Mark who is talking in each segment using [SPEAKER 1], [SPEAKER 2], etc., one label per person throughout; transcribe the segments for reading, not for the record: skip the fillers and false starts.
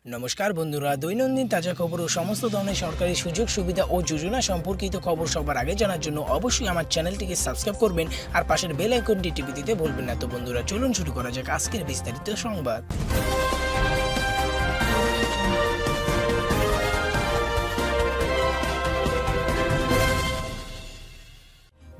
[SPEAKER 1] नमस्कार बंधुरा दैनन्दिन ताजा खबर और समस्त धरনের সরকারি সুযোগ সুবিধা ও যোজনা সম্পর্কিত খবর সবার আগে জানার জন্য অবশ্যই আমার চ্যানেলটিকে সাবস্ক্রাইব করবেন আর পাশের বেল আইকনটি টিপে দিতে ভুলবেন না। তো বন্ধুরা চলুন শুরু করা যাক আজকের বিস্তারিত সংবাদ।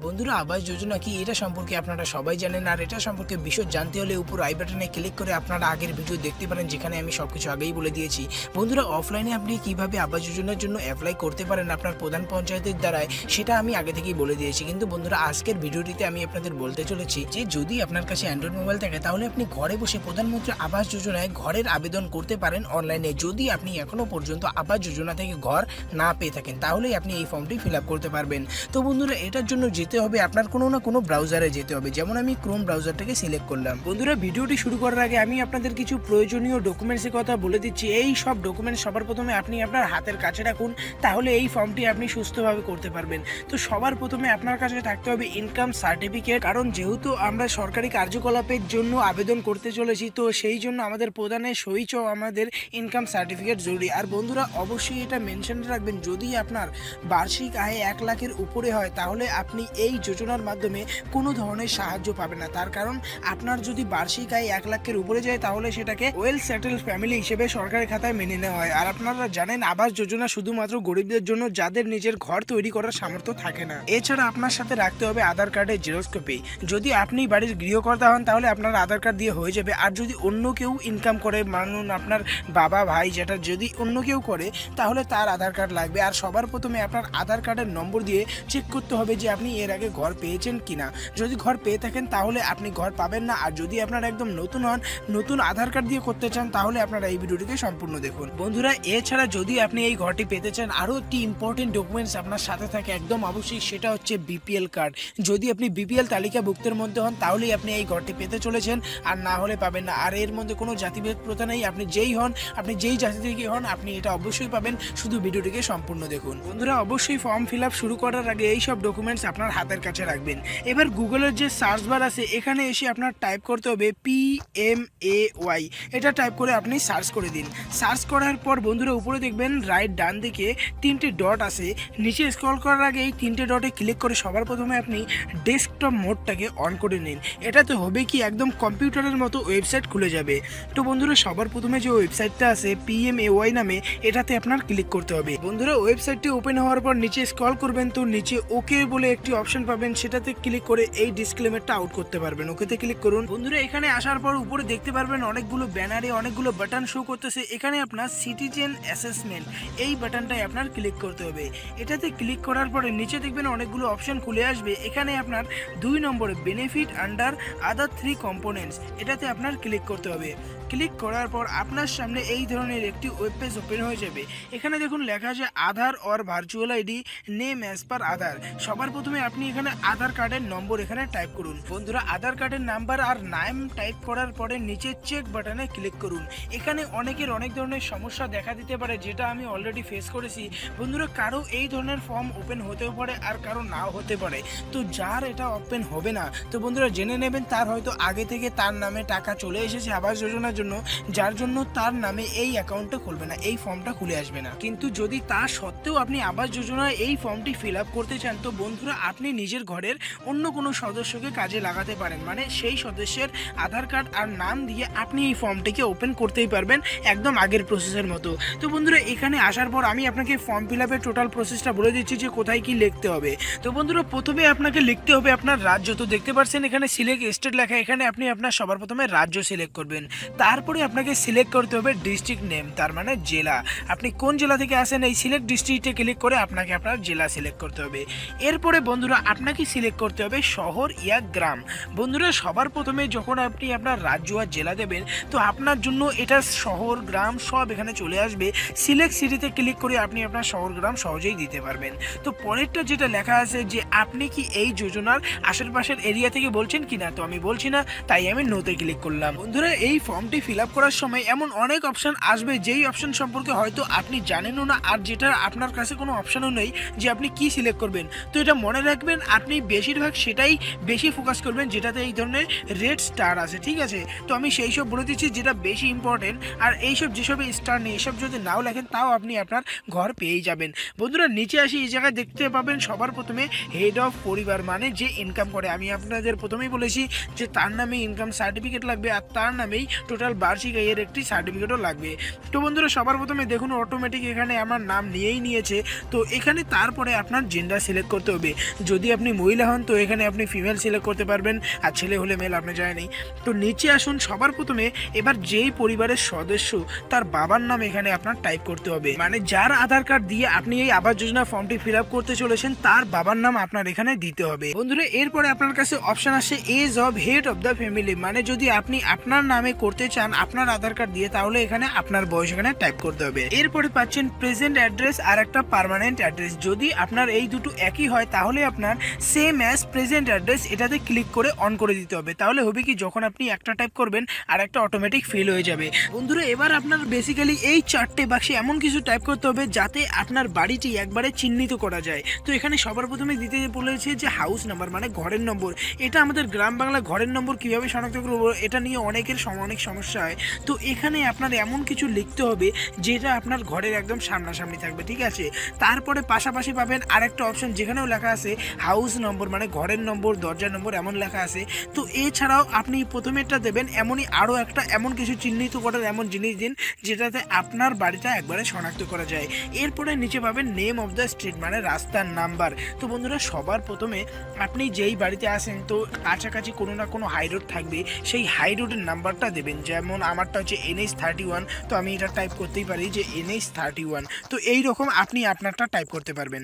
[SPEAKER 1] বন্ধুরা আবাস যোজনা কি এটা সম্পর্কে আপনারা সবাই জানেন, আর এটা সম্পর্কে বিশদ জানতে হলে উপর আই বাটনে ক্লিক করে আপনারা আগের ভিডিও দেখতে পারেন, যেখানে আমি সবকিছু আগেই বলে দিয়েছি। বন্ধুরা অফলাইনে আপনি কিভাবে আবাস যোজনার জন্য অ্যাপ্লাই করতে পারেন আপনার প্রধান পঞ্চায়েতের দ্বারায়, সেটা আমি আগে থেকেই বলে দিয়েছি। কিন্তু বন্ধুরা আজকের ভিডিওটিতে আমি আপনাদের বলতে চলেছি যে যদি আপনার কাছে অ্যান্ড্রয়েড মোবাইল থাকে তাহলে আপনি ঘরে বসে প্রধানমন্ত্রী আবাস যোজনায় ঘরের আবেদন করতে পারেন অনলাইনে। যদি আপনি এখনো পর্যন্ত আবাস যোজনা থেকে ঘর না পেয়ে থাকেন তাহলেই আপনি এই ফর্মটি ফিল আপ করতে পারবেন। তো বন্ধুরা এটার জন্য যেতে হবে আপনার কোনো না কোনো ব্রাউজারে যেতে হবে, যেমন আমি ক্রোম ব্রাউজারটাকে সিলেক্ট করলাম। বন্ধুরা ভিডিওটি শুরু করার আগে আমি আপনাদের কিছু প্রয়োজনীয় ডকুমেন্টসের কথা বলে দিচ্ছি। এই সব ডকুমেন্টস সবার প্রথমে আপনি আপনার হাতের কাছে রাখুন, তাহলে এই ফর্মটি আপনি সুস্থভাবে করতে পারবেন। তো সবার প্রথমে আপনার কাছে থাকতে হবে ইনকাম সার্টিফিকেট, কারণ যেহেতু আমরা সরকারি কার্যকলাপের জন্য আবেদন করতে চলেছি, তো সেই জন্য আমাদের প্রধানের সহিত আমাদের ইনকাম সার্টিফিকেট জরুরি। আর বন্ধুরা অবশ্যই এটা মেনশন রাখবেন, যদি আপনার বার্ষিক আয় 1 লাখের উপরে হয় তাহলে আপনি এই যোজনার মাধ্যমে কোনো ধরনের সাহায্য পাবেন না। তার কারণ আপনার যদি বার্ষিক আয় 1 লাখের উপরে যায় তাহলে সেটাকে ওয়েল সেটেলড ফ্যামিলি হিসেবে সরকারি খাতায় মেনে নেওয়া হয়। আর আপনারা জানেন আবাস যোজনা শুধুমাত্র গরিবদের জন্য, যাদের নিজের ঘর তৈরি করার সামর্থ্য থাকে না। এছাড়া আপনার সাথে রাখতে হবে আধার কার্ডের জেরক্স কপি। যদি আপনি বাড়ির গৃহকর্তা হন তাহলে আপনার আধার কার্ড দিয়ে হয়ে যাবে। আর যদি অন্য কেউ ইনকাম করে, মানুন আপনার বাবা ভাই যেটা, যদি অন্য কেউ করে তাহলে তার আধার কার্ড লাগবে। আর সবার প্রথমে আপনার আধার কার্ডের নম্বর দিয়ে চেক করতে হবে যে আপনি এর আগে ঘর পেয়েছেন কিনা। যদি ঘর পেয়ে থাকেন তাহলে আপনি ঘর পাবেন না, আর যদি আপনারা একদম নতুন হন, নতুন আধার কার্ড দিয়ে করতে চান, তাহলে আপনারা এই ভিডিওটিকে সম্পূর্ণ দেখুন। বন্ধুরা এছাড়া যদি আপনি এই ঘরটি পেতে চান, আরও একটি ইম্পর্টেন্ট ডকুমেন্টস আপনার সাথে থাকে একদম অবশ্যই, সেটা হচ্ছে বিপিএল কার্ড। যদি আপনি বিপিএল তালিকাভুক্তের মধ্যে হন তাহলেই আপনি এই ঘরটি পেতে চলেছেন, আর না হলে পাবেন না। আর এর মধ্যে কোনো জাতিভেদ প্রথা নেই, আপনি যেই হন, আপনি যেই জাতি থেকে হন, আপনি এটা অবশ্যই পাবেন। শুধু ভিডিওটিকে সম্পূর্ণ দেখুন। বন্ধুরা অবশ্যই ফর্ম ফিল আপ শুরু করার আগে এই সব ডকুমেন্টস আপনার হাতের কাছে রাখবেন। এবার গুগলের যে সার্চ বার আছে এখানে এসে আপনার টাইপ করতে হবে PMAY। এটা টাইপ করে আপনি সার্চ করে দিন। সার্চ করার পর বন্ধুরা উপরে দেখবেন রাইট ডান দিকে 3টে ডট আছে, নিচে স্ক্রল করার আগে এই 3টে ডটে ক্লিক করে সবার প্রথমে আপনি ডেস্কটপ মোডটাকে অন করে নিন। এটাতে হবে কি একদম কম্পিউটারের মতো ওয়েবসাইট খুলে যাবে। তো বন্ধুরা সবার প্রথমে যে ওয়েবসাইটটা আছে PMAY নামে, এটাতে আপনার ক্লিক করতে হবে। বন্ধুরা ওয়েবসাইটটি ওপেন হওয়ার পর নিচে স্ক্রল করবেন, তো নিচে ওকে বলে একটি অপশন পাবেন, সেটাতে ক্লিক করে এই ডিসক্লেমারটা আউট করতে পারবেন। ওকেতে ক্লিক করুন। বন্ধুরা এখানে আসার পর উপরে দেখতে পারবেন অনেকগুলো ব্যানারে অনেকগুলো বাটন শো করতেছে। এখানে আপনার সিটিজেন অ্যাসেসমেন্ট এই বাটনটায় আপনার ক্লিক করতে হবে। এটাতে ক্লিক করার পরে নিচে দেখবেন অনেকগুলো অপশন খুলে আসবে। এখানে আপনার 2 নম্বরে বেনিফিট আন্ডার আদার 3 কম্পোনেন্টস, এটাতে আপনার ক্লিক করতে হবে। ক্লিক করার পর আপনার সামনে এই ধরনের একটি ওয়েব পেজ ওপেন হয়ে যাবে। এখানে দেখুন লেখা আছে Aadhaar or virtual ID name as per Aadhaar. সবার প্রথমে আপনি এখানে আধার কার্ডের নম্বর এখানে টাইপ করুন। বন্ধুরা আধার কার্ডের নাম্বার আর নাম টাইপ করার পরে নিচে চেক বাটনে ক্লিক করুন। এখানে অনেকের অনেক ধরনের সমস্যা দেখা দিতে পারে, যেটা আমি অলরেডি ফেস করেছি। বন্ধুরা কারো এই ধরনের ফর্ম ওপেন হতেও পারে আর কারো নাও হতে পারে। তো যার এটা ওপেন হবে না, তো বন্ধুরা জেনে নেবেন তার হয়তো আগে থেকে তার নামে টাকা চলে এসেছে আবাস যোজনার জন্য, যার জন্য তার নামে এই অ্যাকাউন্টটা খুলবে না, এই ফর্মটা খুলে আসবে না। কিন্তু যদি তা সত্ত্বেও আপনি আবাস যোজনায় এই ফর্মটি ফিল আপ করতে চান, তো বন্ধুরা আপনি নিজের ঘরের অন্য কোনো সদস্যকে কাজে লাগাতে পারেন, মানে সেই সদস্যের আধার কার্ড আর নাম দিয়ে আপনি এই ফর্মটিকে ওপেন করতেই পারবেন একদম আগের প্রসেসের মতো। তো বন্ধুরা এখানে আসার পর আমি আপনাকে ফর্ম ফিল আপের টোটাল প্রসেসটা বলে দিচ্ছি যে কোথায় কি লিখতে হবে। তো বন্ধুরা প্রথমে আপনাকে লিখতে হবে আপনার রাজ্য। তো দেখতে পাচ্ছেন এখানে সিলেক্ট স্টেট লেখা, এখানে আপনি আপনার সবার প্রথমে রাজ্য সিলেক্ট করবেন। তারপরে আপনাকে সিলেক্ট করতে হবে ডিস্ট্রিক্ট নেম, তার মানে জেলা। আপনি কোন জেলা থেকে আসেন এই সিলেক্ট ডিস্ট্রিক্টে ক্লিক করে আপনাকে আপনার জেলা সিলেক্ট করতে হবে। এরপরে বন্ধুরা আপনাকে সিলেক্ট করতে হবে শহর ইয়া গ্রাম। বন্ধুরা সবার প্রথমে যখন আপনি আপনার রাজ্য আর জেলা দেবেন, তো আপনার জন্য এটা শহর গ্রাম সব এখানে চলে আসবে। সিলেক্ট সিটিতে ক্লিক করে আপনি আপনার শহর গ্রাম সহজেই দিতে পারবেন। তো পরেরটা যেটা লেখা আছে যে আপনি কি এই যোজনার আশেপাশের এরিয়া থেকে বলছেন কিনা, তো আমি বলছি না, তাই আমি নোতে ক্লিক করলাম। বন্ধুরা এই ফর্মটি ফিল আপ করার সময় এমন অনেক অপশন আসবে যেই অপশন সম্পর্কে হয়তো আপনি জানেনও না, আর যেটা আপনার কাছে কোনো অপশনও নেই যে আপনি কি সিলেক্ট করবেন। তো এটা মনে রাখবেন আপনি বেশিরভাগ সেটাই বেশি ফোকাস করবেন যেটাতে এই ধরনের রেড স্টার আছে, ঠিক আছে। তো আমি সেই সব বলে দিচ্ছি যেটা বেশি ইম্পর্টেন্ট, আর এইসব যেসব স্টার নেই এসব যদি নাও লেখেন তাও আপনি আপনার ঘর পেয়েই যাবেন। বন্ধুরা নিচে আসি, এই জায়গায় দেখতে পাবেন সবার প্রথমে হেড অফ পরিবার, মানে যে ইনকাম করে। আমি আপনাদের প্রথমেই বলেছি যে তার নামে ইনকাম সার্টিফিকেট লাগবে আর তার নামেই টোটাল বার্ষিক আয়ের একটি সার্টিফিকেটও লাগবে। তো বন্ধুরা সবার প্রথমে দেখুন অটোমেটিক এখানে আমার নাম নিয়েই নিয়েছে। তো এখানে তারপরে আপনার জেন্ডার সিলেক্ট করতে হবে। যদি আপনি মহিলা হন তো এখানে আপনি ফিমেল সিলেক্ট করতে পারবেন, আর ছেলে হলে মেল, আপনি যায়নি। তো নিচে আসুন, সবার প্রথমে এবার যেই পরিবারের সদস্য তার বাবার নাম এখানে আপনার টাইপ করতে হবে, মানে যার আধার কার্ড দিয়ে আপনি এই আবাস যোজনা ফর্মটি ফিল আপ করতে চলেছেন তার বাবার নাম আপনার এখানে দিতে হবে। বন্ধুরা এরপরে আপনার কাছে অপশন আসে as of head of the family, মানে যদি আপনি আপনার নামে করতে চান আপনার আধার কার্ড দিয়ে তাহলে এখানে আপনার বয়স এখানে টাইপ করতে হবে। এরপরে পাচ্ছেন প্রেজেন্ট অ্যাড্রেস আর একটা পার্মানেন্ট অ্যাড্রেস। যদি আপনার এই দুটো একই হয় তাহলে আপনার সেম অ্যাজ প্রেজেন্ট অ্যাড্রেস এটাতে ক্লিক করে অন করে দিতে হবে। তাহলে হবে কি, যখন আপনি একটা টাইপ করবেন আর একটা অটোমেটিক ফিল হয়ে যাবে। বন্ধুরা এবার আপনার বেসিক্যালি এই চারটে বাক্সে এমন কিছু টাইপ করতে হবে যাতে আপনার বাড়িটি একবারে চিহ্নিত করা যায়। তো এখানে সবার প্রথমে দিতে বলেছে যে হাউস নাম্বার, মানে ঘরের নম্বর। এটা আমাদের গ্রাম বাংলা ঘরের নম্বর কিভাবে শনাক্ত করবো এটা নিয়ে অনেকের অনেক সমস্যা হয়। তো এখানে আপনার এমন কিছু লিখতে হবে যেটা আপনার ঘরের একদম সামনাসামনি থাকবে, ঠিক আছে। তারপরে পাশাপাশি পাবেন আরেকটা অপশন যেখানেও লেখা আছে হাউস নম্বর, মানে ঘরের নম্বর, দরজার নম্বর এমন লেখা আছে। তো এছাড়াও আপনি প্রথমেরটা দেবেন এমনই আরও একটা এমন কিছু চিহ্নিত করার এমন জিনিস দিন যেটাতে আপনার বাড়িটা একবারে শনাক্ত করা যায়। এরপরে নিচে পাবেন নেম অফ দ্য স্ট্রিট, মানে রাস্তার নাম্বার। তো বন্ধুরা সবার প্রথমে আপনি যেই বাড়িতে আসেন তো কাছাকাছি কোনো না কোনো হাই রোড থাকবে, সেই হাই রোডের নাম্বারটা দেবেন। যেমন আমারটা হচ্ছে NH31, তো আমি এটা টাইপ করতেই পারি যে NH31। তো এই রকম আপনি আপনারটা টাইপ করতে পারবেন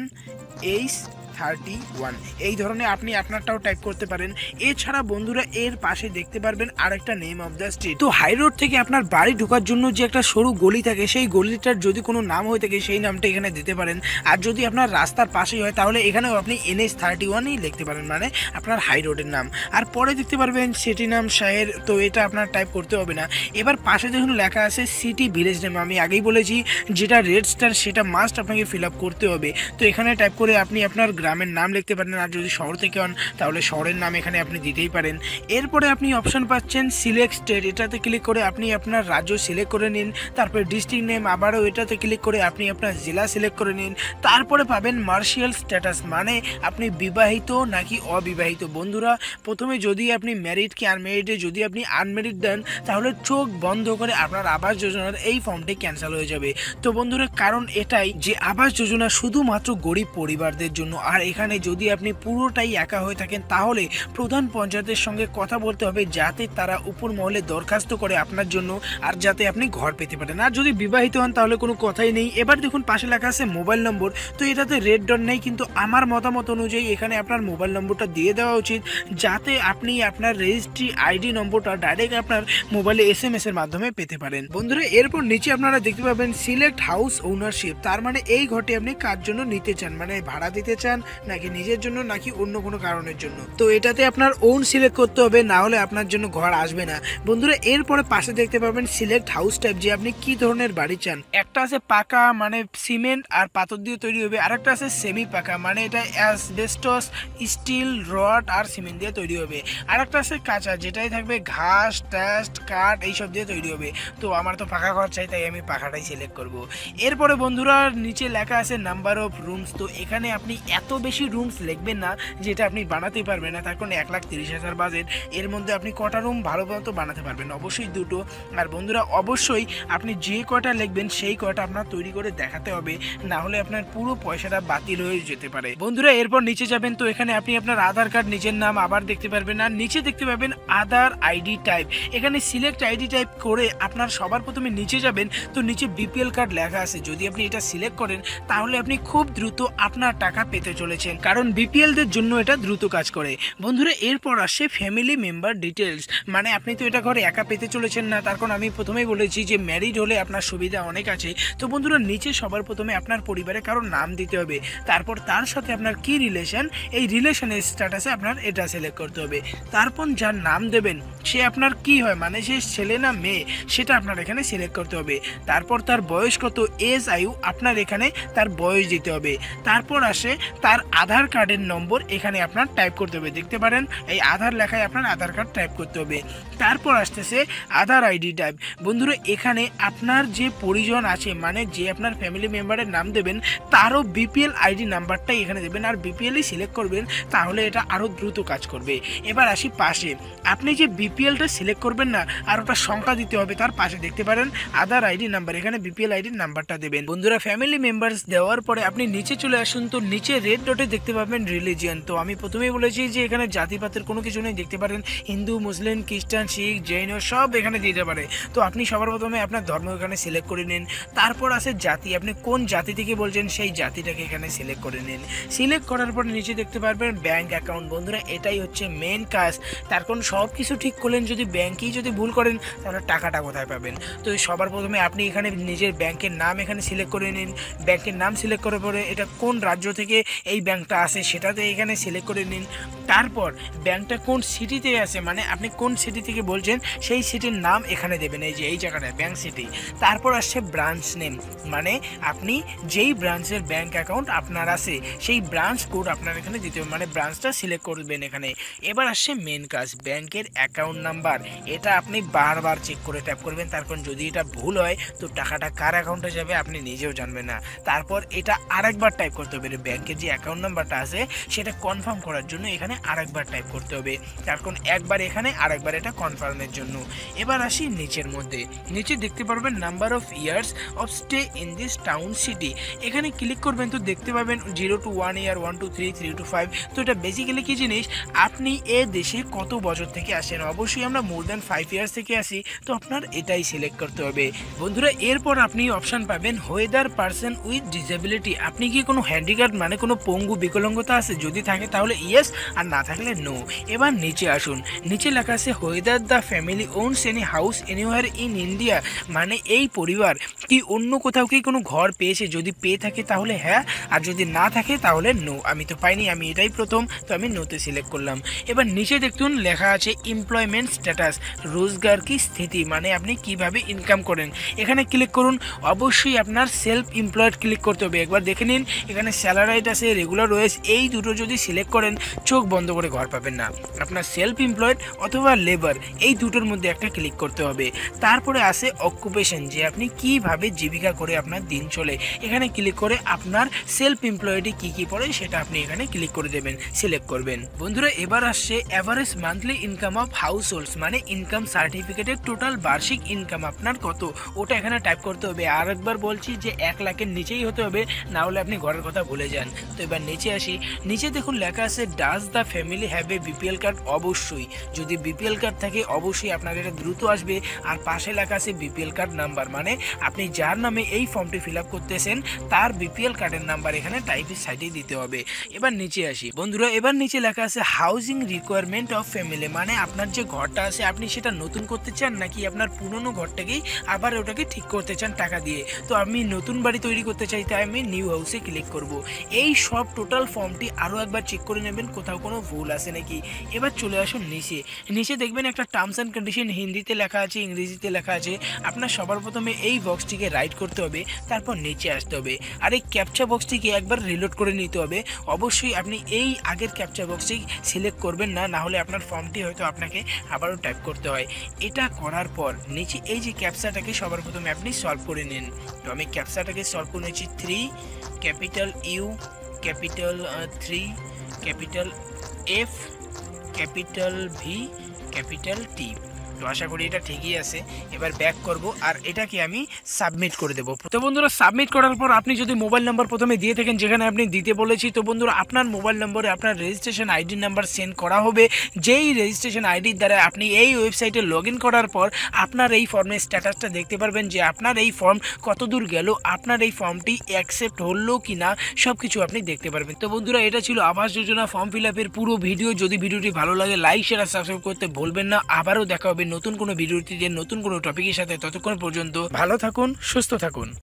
[SPEAKER 1] NH31, এই ধরনের আপনি আপনারটাও টাইপ করতে পারেন। এছাড়া বন্ধুরা এর পাশে দেখতে পারবেন আরেকটা নেম অফ দ্য স্ট্রিট। তো হাই রোড থেকে আপনার বাড়ি ঢোকার জন্য যে একটা সরু গলি থাকে সেই গলিটার যদি কোনো নাম হয়ে থাকে সেই নামটা এখানে দিতে পারেন। আর যদি আপনার রাস্তার পাশেই হয় তাহলে এখানেও আপনি NH31ই লিখতে পারেন, মানে আপনার হাই রোডের নাম। আর পরে দেখতে পারবেন সিটি নাম শহর, তো এটা আপনার টাইপ করতে হবে না। এবার পাশে দেখুন লেখা আছে সিটি ভিলেজ নেম। আমি আগেই বলেছি যেটা রেড স্টার সেটা মাস্ট আপনাকে ফিল আপ করতে হবে। তো এখানে টাইপ করে আপনি আপনার গ্রামের নাম লিখতে পারেন, আর যদি শহর থেকে হন তাহলে শহরের নাম এখানে আপনি দিতেই পারেন। এরপরে আপনি অপশন পাচ্ছেন সিলেক্ট স্টেট, এটাতে ক্লিক করে আপনি আপনার রাজ্য সিলেক্ট করে নিন। তারপরে ডিস্ট্রিক্ট নেম, আবারও এটাতে ক্লিক করে আপনি আপনার জেলা সিলেক্ট করে নিন। তারপরে পাবেন মার্শিয়াল স্ট্যাটাস, মানে আপনি বিবাহিত নাকি অবিবাহিত। বন্ধুরা প্রথমে যদি আপনি ম্যারিড কি আনম্যারিডে, যদি আপনি আনম্যারিড দেন তাহলে চোখ বন্ধ করে আপনার আবাস যোজনার এই ফর্মটি ক্যান্সেল হয়ে যাবে। তো বন্ধুরা কারণ এটাই যে আবাস যোজনা শুধুমাত্র গরিব পরিবারদের জন্য, আর এখানে যদি আপনি পুরোটাই একা হয়ে থাকেন তাহলে প্রধান পঞ্চায়েতের সঙ্গে কথা বলতে হবে যাতে তারা উপর মহলে দরখাস্ত করে আপনার জন্য, আর যাতে আপনি ঘর পেতে পারেন। আর যদি বিবাহিত হন তাহলে কোনো কথাই নেই। এবার দেখুন পাশে লেখা আছে মোবাইল নম্বর, তো এটাতে রেড ডট নেই, কিন্তু আমার মতামত অনুযায়ী এখানে আপনার মোবাইল নম্বরটা দিয়ে দেওয়া উচিত যাতে আপনি আপনার রেজিস্ট্রি আইডি নম্বরটা ডাইরেক্ট আপনার মোবাইলে SMS এর মাধ্যমে পেতে পারেন। বন্ধুরা এরপর নিচে আপনারা দেখতে পাবেন সিলেক্ট হাউস ওনারশিপ, তার মানে এই ঘরটি আপনি কার জন্য নিতে চান, মানে ভাড়া দিতে চান নাকি নিজের জন্য নাকি অন্য কোনো কারণের জন্য। তো এটাতে আপনার ওন সিলেক্ট করতে হবে, না হলে আপনার জন্য ঘর আসবে না। বন্ধুরা এরপরে পাশে দেখতে পাবেন সিলেক্ট হাউস টাইপ, যে আপনি কি ধরনের বাড়ি চান। একটা আছে পাকা, মানে সিমেন্ট আর পাথর দিয়ে তৈরি হবে, আর একটা আছে সেমি পাকা, মানে এটা অ্যাসবেস্টস, স্টিল, রড আর সিমেন্ট দিয়ে তৈরি হবে। আর একটা আছে কাঁচা, যেটাই থাকবে ঘাস, টাস্ট, কাঠ এইসব দিয়ে তৈরি হবে। তো আমার তো পাকা ঘর চাই, তাই আমি পাকাটাই সিলেক্ট করব। এরপরে বন্ধুরা নিচে লেখা আছে নাম্বার অফ রুমস, তো এখানে আপনি এত বেশি রুমস লিখবেন না যেটা আপনি বানাতে পারবেন না, তার কারণ 1,30,000 বাজেট, এর মধ্যে আপনি কটা রুম ভালো মতো বানাতে পারবেন, অবশ্যই দুটো। আর বন্ধুরা অবশ্যই আপনি যে কয়টা লিখবেন সেই কয়টা আপনার তৈরি করে দেখাতে হবে, না হলে আপনার পুরো পয়সাটা বাতিল হয়ে যেতে পারে। বন্ধুরা এরপর নিচে যাবেন, তো এখানে আপনি আপনার আধার কার্ড নিজের নাম আবার দেখতে পারবেন, আর নিচে দেখতে পাবেন আধার আইডি টাইপ। এখানে সিলেক্ট আইডি টাইপ করে আপনার সবার প্রথমে নিচে যাবেন, তো নিচে BPL কার্ড লেখা আছে, যদি আপনি এটা সিলেক্ট করেন তাহলে আপনি খুব দ্রুত আপনার টাকা পেতে চলেছেন, কারণ BPL দের জন্য এটা দ্রুত কাজ করে। বন্ধুরা এরপর আসে ফ্যামিলি মেম্বার ডিটেলস, মানে আপনি তো এটা ঘরে একা পেতে চলেছেন না, তার কারণ আমি প্রথমেই বলেছি যে ম্যারিড হলে আপনার সুবিধা অনেক আছে। তো বন্ধুরা নিচে সবার প্রথমে আপনার পরিবারে কারো নাম দিতে হবে, তারপর তার সাথে আপনার কি রিলেশন, এই রিলেশনের স্ট্যাটাসে আপনার এটা সিলেক্ট করতে হবে। তারপর যার নাম দেবেন সে আপনার কি হয়, মানে সে ছেলে না মেয়ে সেটা আপনার এখানে সিলেক্ট করতে হবে। তারপর তার বয়স কত, এজ আয়ু আপনার এখানে তার বয়স দিতে হবে। তারপর আসে তার আধার কার্ডের নম্বর এখানে আপনার টাইপ করতে হবে। দেখতে পারেন এই আধার লেখায় আপনার আধার কার্ড টাইপ করতে হবে। তারপর আসতেছে আধার আইডি টাইপ। বন্ধুরা এখানে আপনার যে পরিজন আছে মানে যে আপনার ফ্যামিলি মেম্বারের নাম দেবেন তারও বিপিএল আইডি নাম্বারটাই এখানে দেবেন, আর বিপিএলই সিলেক্ট করবেন, তাহলে এটা আরও দ্রুত কাজ করবে। এবার আসি পাশে, আপনি যে বিপিএলটা সিলেক্ট করবেন না আর ওটা সংখ্যা দিতে হবে, তার পাশে দেখতে পারেন আধার আইডি নাম্বার, এখানে বিপিএল আইডির নাম্বারটা দেবেন। বন্ধুরা ফ্যামিলি মেম্বার্স দেওয়ার পরে আপনি নিচে চলে আসুন, তো নিচে রেড ডটে দেখতে পাবেন রিলিজিয়ন। তো আমি প্রথমেই বলেছি যে এখানে জাতিপাতের কোনো কিছু নেই, দেখতে পারেন হিন্দু, মুসলিম, খ্রিস্টান, শিখ, জৈন সব এখানে দিতে পারে। তো আপনি সবার প্রথমে আপনার ধর্ম এখানে সিলেক্ট করে নিন। তারপর আছে জাতি, আপনি কোন জাতি থেকে বলছেন সেই জাতিটাকে এখানে সিলেক্ট করে নিন। সিলেক্ট করার পর নিচে দেখতে পারবেন ব্যাংক অ্যাকাউন্ট। বন্ধুরা এটাই হচ্ছে মেন কাজ, তার কারণ সব কিছু ঠিক করলেন, যদি ব্যাংকেই যদি ভুল করেন তাহলে টাকাটা কোথায় পাবেন। তো সবার প্রথমে আপনি এখানে নিজের ব্যাংকের নাম এখানে সিলেক্ট করে নিন। ব্যাংকের নাম সিলেক্ট করার পরে এটা কোন রাজ্য থেকে এই ব্যাংকটা আসে সেটাতে এখানে সিলেক্ট করে নিন। তারপর ব্যাংকটা কোন সিটিতে আছে মানে আপনি কোন সিটি থেকে বলছেন সেই সিটির নাম এখানে দেবেন, এই যে এই জায়গাটায় ব্যাংক সিটি। তারপর আসছে ব্রাঞ্চ নেম, মানে আপনি যেই ব্রাঞ্চের ব্যাংক অ্যাকাউন্ট আপনার আছে সেই ব্রাঞ্চ কোড আপনার এখানে দিতে হবে, মানে ব্রাঞ্চটা সিলেক্ট করবেন এখানে। এবার আসছে মেন কাজ, ব্যাংকের অ্যাকাউন্ট নাম্বার। এটা আপনি বারবার চেক করে ট্যাপ করবেন, তার কারণ যদি এটা ভুল হয় তো টাকাটা কার অ্যাকাউন্টে যাবে আপনি নিজেও জানবেন না। তারপর এটা আরেকবার টাইপ করতে হবে, ব্যাংকের যে অ্যাকাউন্ট নাম্বারটা আছে সেটা কনফার্ম করার জন্য এখানে আরেকবার টাইপ করতে হবে, তার কারণ একবার এখানে আরেকবার এটা কনফার্মের জন্য। এবার আসি নিচের মধ্যে, নিচে দেখতে পারবেন number of years of stay in this town city, এখানে ক্লিক করবেন তো দেখতে পাবেন 0 to 1 year, 1 to 3, 3 to 5। তো এটা বেসিক্যালি কি জিনিস, আপনি এ দেশে কত বছর থেকে আসেন, অবশ্যই আমরা মোর দ্যান 5 years থেকে আসি, তো আপনার এটাই সিলেক্ট করতে হবে। বন্ধুরা এরপর আপনি অপশান পাবেন হোয়েদার পারসন উইথ ডিসেবিলিটি, আপনি কি কোনো হ্যান্ডিক্যাপ মানে কোনো পঙ্গু বিকলাঙ্গতা আছে, যদি থাকে তাহলে ইয়েস আর না থাকলে নো। এবার নিচে আসুন, নিচে লেখা আছে whether the family ওনস any house anywhere in India, মানে এই পরিবার কি অন্য কোথাও কি কোনো ঘর পেয়েছে, যদি পেয়ে থাকে তাহলে হ্যাঁ, আর যদি না থাকে তাহলে নো। আমি তো পাইনি, আমি এটাই প্রথম, তো আমি নোতে সিলেক্ট করলাম। এবার নিচে দেখুন লেখা আছে এমপ্লয়মেন্ট স্ট্যাটাস, রোজগার কি স্থিতি, মানে আপনি কিভাবে ইনকাম করেন, এখানে ক্লিক করুন। অবশ্যই আপনার সেলফ এমপ্লয়েড ক্লিক করতে হবে। একবার দেখে নিন এখানে স্যালারাইড আছে, রেগুলার ওয়েজ, এই দুটো যদি সিলেক্ট করেন চোখ বন্ধ করে ঘর পাবেন না। আপনার সেলফ এমপ্লয়েড অথবা লেবার এই দুটোর মধ্যে একটা ক্লিক করতে হবে। তারপরে আসে অকুপেশন, যে আপনি কিভাবে জীবিকা করে আপনার দিন চলে, এখানে ক্লিক করে আপনার সেলফ এমপ্লয়েডে কী কী পড়ে সেটা আপনি এখানে ক্লিক করে দেবেন, সিলেক্ট করবেন। বন্ধুরা এবার আসছে average monthly income of house holds, মানে ইনকাম সার্টিফিকেটের টোটাল বার্ষিক ইনকাম আপনার কত, ওটা এখানে টাইপ করতে হবে। আর একবার বলছি যে 1 লাখের নিচেই হতে হবে, না হলে আপনি ঘরের কথা ভুলে যান। তো এবার নিচে আসি, নিচে দেখুন লেখা আছে does the family have a BPL card, অবশ্যই যদি বিপিএল কার্ড থাকে অবশ্যই আপনার এটা দ্রুত আসবে। আর পাশে লেখা আছে বিপিএল কার্ড নাম্বার, মানে আপনি যার নামে এই ফর্মটি ফিল আপ করতেছেন তার বিপিএল কার্ডের নাম্বার এখানে টাইপের সাইডে দিতে হবে। এবার নিচে আসি বন্ধুরা, এবার নিচে লেখা আছে হাউজিং রিকোয়ারমেন্ট অফ ফ্যামিলি, মানে আপনার যে ঘরটা আছে আপনি সেটা নতুন করতে চান নাকি আপনার পুরনো ঘরটাকেই আবার ওটাকে ঠিক করতে চান টাকা দিয়ে। তো আমি নতুন বাড়ি তৈরি করতে চাই, তাই আমি নিউ হাউসে ক্লিক করব। এই সব টোটাল ফর্মটি আরও একবার চেক করে নেবেন কোথাও কোনো ভুল আছে নাকি। এবার চলে আসুন নিচে, নিচে দেখবেন একটা টার্মস অ্যান্ড কন্ডিশন হিন্দিতে লেখা আছে, ইংরেজিতে লেখা আছে। আপনার সবার প্রথমে এই বক্সটিকে রাইট করতে হবে, তারপর নিচে আসতে হবে, আর এই ক্যাপচা বক্সটিকে একবার রিলোড করে নিতে হবে। অবশ্যই আপনি এই আগের ক্যাপচা বক্সটি সিলেক্ট করবেন না, না হলে আপনার ফর্মটি হয়তো আপনাকে আবারও টাইপ করতে হয়। এটা করার পর নিচে এই যে ক্যাপচাটাকে সবার প্রথমে আপনি সলভ করে নিন। তো আমি ক্যাপচাটাকে সলভ করে নিয়েছি 3 capital U capital 3 capital F capital V capital T. তো আশা করি এটা ঠিকই আছে। এবার ব্যাক করব আর এটাকে আমি সাবমিট করে দেবো। তো বন্ধুরা সাবমিট করার পর আপনি যদি মোবাইল নাম্বার প্রথমে দিয়ে থাকেন যেখানে আপনি দিতে বলেছি, তো বন্ধুরা আপনার মোবাইল নম্বরে আপনার রেজিস্ট্রেশন আইডি নাম্বার সেন্ড করা হবে, যেই রেজিস্ট্রেশন আইডির দ্বারা আপনি এই ওয়েবসাইটে লগ ইন করার পর আপনার এই ফর্মের স্ট্যাটাসটা দেখতে পারবেন যে আপনার এই ফর্ম কত দূর গেল, আপনার এই ফর্মটি অ্যাকসেপ্ট হলো কি না সব কিছু আপনি দেখতে পারবেন। তো বন্ধুরা এটা ছিল আবাস যোজনা ফর্ম ফিল আপের পুরো ভিডিও। যদি ভিডিওটি ভালো লাগে লাইক শেয়ার আর সাবস্ক্রাইব করতে ভুলবেন না। আবারও দেখা হবে নতুন কোনো ভিডিওতে নতুন কোনো টপিকের সাথে। ততক্ষণ পর্যন্ত ভালো থাকুন, সুস্থ থাকুন।